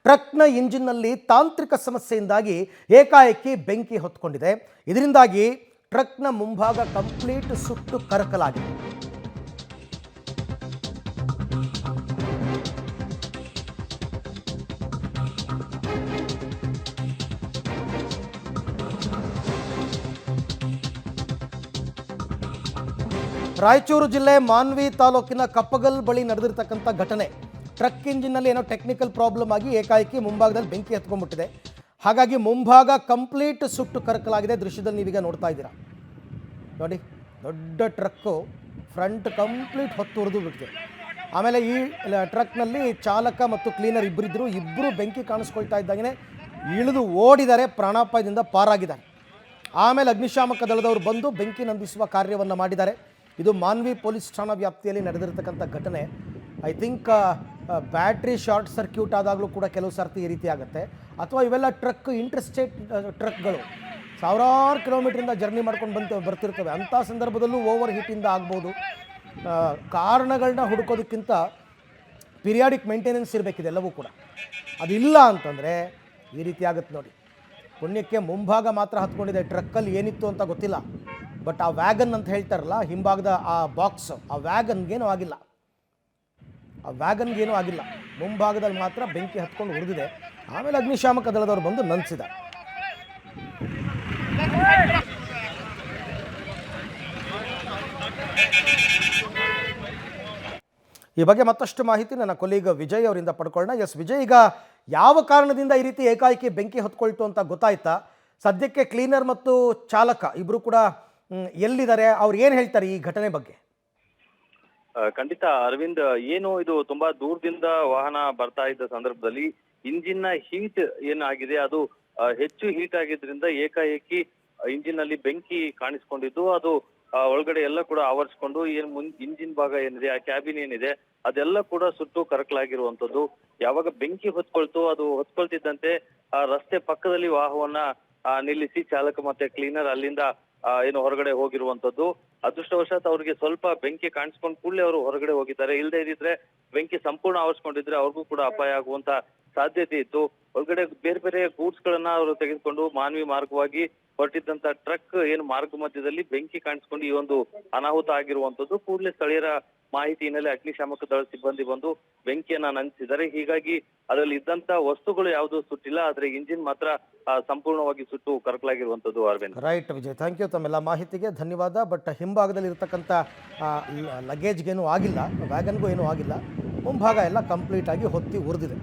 ಟ್ರಕ್ನ ಇಂಜಿನ್ನಲ್ಲಿ ತಾಂತ್ರಿಕ ಸಮಸ್ಯೆಯಿಂದಾಗಿ ಏಕಾಏಕಿ ಬೆಂಕಿ ಹೊತ್ಕೊಂಡಿದೆ. ಇದರಿಂದಾಗಿ ಟ್ರಕ್ನ ಮುಂಭಾಗ ಕಂಪ್ಲೀಟ್ ಸುಟ್ಟು ಕರಕಲಾಗಿದೆ. ರಾಯಚೂರು ಜಿಲ್ಲೆ ಮಾನ್ವಿ ತಾಲೂಕಿನ ಕಪ್ಪಗಲ್ ಬಳಿ ನಡೆದಿರತಕ್ಕಂಥ ಘಟನೆ. ಟ್ರಕ್ ಇಂಜಿನ್ನಲ್ಲಿ ಏನೋ ಟೆಕ್ನಿಕಲ್ ಪ್ರಾಬ್ಲಮ್ ಆಗಿ ಏಕಾಏಕಿ ಮುಂಭಾಗದಲ್ಲಿ ಬೆಂಕಿ ಹತ್ಕೊಂಡ್ಬಿಟ್ಟಿದೆ. ಹಾಗಾಗಿ ಮುಂಭಾಗ ಕಂಪ್ಲೀಟ್ ಸುಟ್ಟು ಕರಕಲಾಗಿದೆ. ದೃಶ್ಯದಲ್ಲಿ ನೀವೀಗ ನೋಡ್ತಾ ಇದ್ದೀರಾ ನೋಡಿ, ದೊಡ್ಡ ಟ್ರಕ್ಕು ಫ್ರಂಟ್ ಕಂಪ್ಲೀಟ್ ಹೊತ್ತು ಉರಿದು ಬಿಟ್ಟಿದೆ. ಆಮೇಲೆ ಈ ಟ್ರಕ್ನಲ್ಲಿ ಚಾಲಕ ಮತ್ತು ಕ್ಲೀನರ್ ಇಬ್ಬರಿದ್ದರು. ಇಬ್ಬರು ಬೆಂಕಿ ಕಾಣಿಸ್ಕೊಳ್ತಾ ಇದ್ದಾಗೇ ಇಳಿದು ಓಡಿದ್ದಾರೆ, ಪ್ರಾಣಾಪಾಯದಿಂದ ಪಾರಾಗಿದ್ದಾರೆ. ಆಮೇಲೆ ಅಗ್ನಿಶಾಮಕ ದಳದವರು ಬಂದು ಬೆಂಕಿ ನಂದಿಸುವ ಕಾರ್ಯವನ್ನು ಮಾಡಿದ್ದಾರೆ. ಇದು ಮಾನ್ವಿ ಪೊಲೀಸ್ ಠಾಣಾ ವ್ಯಾಪ್ತಿಯಲ್ಲಿ ನಡೆದಿರತಕ್ಕಂಥ ಘಟನೆ. I think battery short circuit ಆದಾಗಲೂ ಕೂಡ ಕೆಲವು ಸರ್ತಿ ಈ ರೀತಿ ಆಗುತ್ತೆ. ಅಥವಾ ಇವೆಲ್ಲ ಟ್ರಕ್ ಇಂಟರ್ಸ್ಟೇಟ್ ಟ್ರಕ್ಗಳು ಸಾವಿರಾರು ಕಿಲೋಮೀಟ್ರಿಂದ ಜರ್ನಿ ಮಾಡ್ಕೊಂಡು ಬರ್ತಿರ್ತವೆ. ಅಂಥ ಸಂದರ್ಭದಲ್ಲೂ ಓವರ್ ಹೀಟಿಂದ ಆಗ್ಬೋದು. ಕಾರಣಗಳನ್ನ ಹುಡುಕೋದಕ್ಕಿಂತ ಪಿರಿಯಾಡಿಕ್ ಮೇಂಟೆನೆನ್ಸ್ ಇರಬೇಕಿದೆ ಎಲ್ಲವೂ ಕೂಡ. ಅದಿಲ್ಲ ಅಂತಂದರೆ ಈ ರೀತಿ ಆಗುತ್ತೆ ನೋಡಿ. ಪುಣ್ಯಕ್ಕೆ ಮುಂಭಾಗ ಮಾತ್ರ ಹತ್ಕೊಂಡಿದೆ. ಟ್ರಕ್ಕಲ್ಲಿ ಏನಿತ್ತು ಅಂತ ಗೊತ್ತಿಲ್ಲ. ಬಟ್ ಆ ವ್ಯಾಗನ್ ಅಂತ ಹೇಳ್ತಾರಲ್ಲ, ಹಿಂಭಾಗದ ಆ ಬಾಕ್ಸ್, ಆ ವ್ಯಾಗನ್ಗೇನೂ ಆಗಿಲ್ಲ. ಮುಂಭಾಗದಲ್ಲಿ ಮಾತ್ರ ಬೆಂಕಿ ಹತ್ಕೊಂಡು ಉರಿದಿದೆ. ಆಮೇಲೆ ಅಗ್ನಿಶಾಮಕ ದಳದವರು ಬಂದು ನಂದಿಸಿದ್ದಾರೆ. ಈ ಬಗ್ಗೆ ಮತ್ತಷ್ಟು ಮಾಹಿತಿ ನನ್ನ ಕೊಲೀಗ್ ವಿಜಯ್ ಅವರಿಂದ ಪಡ್ಕೊಳ್ಳೋಣ. ಎಸ್ ವಿಜಯ್, ಈಗ ಯಾವ ಕಾರಣದಿಂದ ಈ ರೀತಿ ಏಕಾಏಕಿ ಬೆಂಕಿ ಹೊತ್ಕೊಳ್ತು ಅಂತ ಗೊತ್ತಾಯ್ತಾ? ಸದ್ಯಕ್ಕೆ ಕ್ಲೀನರ್ ಮತ್ತು ಚಾಲಕ ಇಬ್ಬರು ಕೂಡ ಎಲ್ಲಿದ್ದಾರೆ? ಅವ್ರು ಏನು ಹೇಳ್ತಾರೆ ಈ ಘಟನೆ ಬಗ್ಗೆ? ಖಂಡಿತ ಅರವಿಂದ್, ಏನು ಇದು ತುಂಬಾ ದೂರದಿಂದ ವಾಹನ ಬರ್ತಾ ಇದ್ದ ಸಂದರ್ಭದಲ್ಲಿ ಇಂಜಿನ್ ನ ಹೀಟ್ ಏನಾಗಿದೆ ಅದು ಹೆಚ್ಚು ಹೀಟ್ ಆಗಿದ್ರಿಂದ ಏಕಾಏಕಿ ಇಂಜಿನ್ ನಲ್ಲಿ ಬೆಂಕಿ ಕಾಣಿಸ್ಕೊಂಡಿದ್ದು. ಅದು ಒಳಗಡೆ ಎಲ್ಲ ಕೂಡ ಆವರಿಸ್ಕೊಂಡು ಇಂಜಿನ್ ಭಾಗ ಏನಿದೆ, ಆ ಕ್ಯಾಬಿನ್ ಏನಿದೆ ಅದೆಲ್ಲ ಕೂಡ ಸುಟ್ಟು ಕರಕಲಾಗಿರುವಂತದ್ದು. ಯಾವಾಗ ಬೆಂಕಿ ಹೊತ್ಕೊಳ್ತು, ಅದು ಹೊತ್ಕೊಳ್ತಿದ್ದಂತೆ ಆ ರಸ್ತೆ ಪಕ್ಕದಲ್ಲಿ ವಾಹನವನ್ನ ನಿಲ್ಲಿಸಿ ಚಾಲಕ ಮತ್ತೆ ಕ್ಲೀನರ್ ಅಲ್ಲಿಂದ ಏನು ಹೊರಗಡೆ ಹೋಗಿರುವಂತದ್ದು. ಅದೃಷ್ಟವಶಾತ್ ಅವ್ರಿಗೆ ಸ್ವಲ್ಪ ಬೆಂಕಿ ಕಾಣಿಸ್ಕೊಂಡ್ ಕೂಡಲೇ ಅವರು ಹೊರಗಡೆ ಹೋಗಿದ್ದಾರೆ. ಇಲ್ಲದೆ ಇದ್ರೆ ಬೆಂಕಿ ಸಂಪೂರ್ಣ ಆವರಿಸ್ಕೊಂಡಿದ್ರೆ ಅವ್ರಿಗೂ ಕೂಡ ಅಪಾಯ ಆಗುವಂತ ಸಾಧ್ಯತೆ ಇತ್ತು. ಒಳಗಡೆ ಬೇರೆ ಬೇರೆ ಗೂಡ್ಸ್ ಗಳನ್ನ ಅವರು ತೆಗೆದುಕೊಂಡು ಮಾನ್ವಿ ಮಾರ್ಗವಾಗಿ ಹೊರಟಿದ್ದಂತ ಟ್ರಕ್ ಏನು ಮಾರ್ಗ ಮಧ್ಯದಲ್ಲಿ ಬೆಂಕಿ ಕಾಣಿಸ್ಕೊಂಡು ಈ ಒಂದು ಅನಾಹುತ ಆಗಿರುವಂತದ್ದು. ಕೂಡಲೇ ಸ್ಥಳೀಯರ ಮಾಹಿತಿ ಹಿನ್ನೆಲೆ ಅಗ್ನಿಶಾಮಕ ದಳ ಸಿಬ್ಬಂದಿ ಬಂದು ಬೆಂಕಿಯನ್ನ ನಂದಿಸಿದ್ದಾರೆ. ಹೀಗಾಗಿ ಅದರಲ್ಲಿ ಇದ್ದಂತ ವಸ್ತುಗಳು ಯಾವುದು ಸುಟ್ಟಿಲ್ಲ, ಆದ್ರೆ ಇಂಜಿನ್ ಮಾತ್ರ ಸಂಪೂರ್ಣವಾಗಿ ಸುಟ್ಟು ಕರಕಲಾಗಿರುವಂತದ್ದು. Arvind, right Vijay, thank you. ತಮ್ಮೆಲ್ಲ ಮಾಹಿತಿಗೆ ಧನ್ಯವಾದ. ಬಟ್ ಹಿಂಭಾಗದಲ್ಲಿ ಇರತಕ್ಕಂಥ ಲಗೇಜ್ಗೇನೂ ಆಗಿಲ್ಲ, ವ್ಯಾಗನ್ಗೂ ಏನೂ ಆಗಿಲ್ಲ. ಮುಂಭಾಗ ಎಲ್ಲ ಕಂಪ್ಲೀಟ್ ಆಗಿ ಹೊತ್ತಿ ಉರಿದಿದೆ.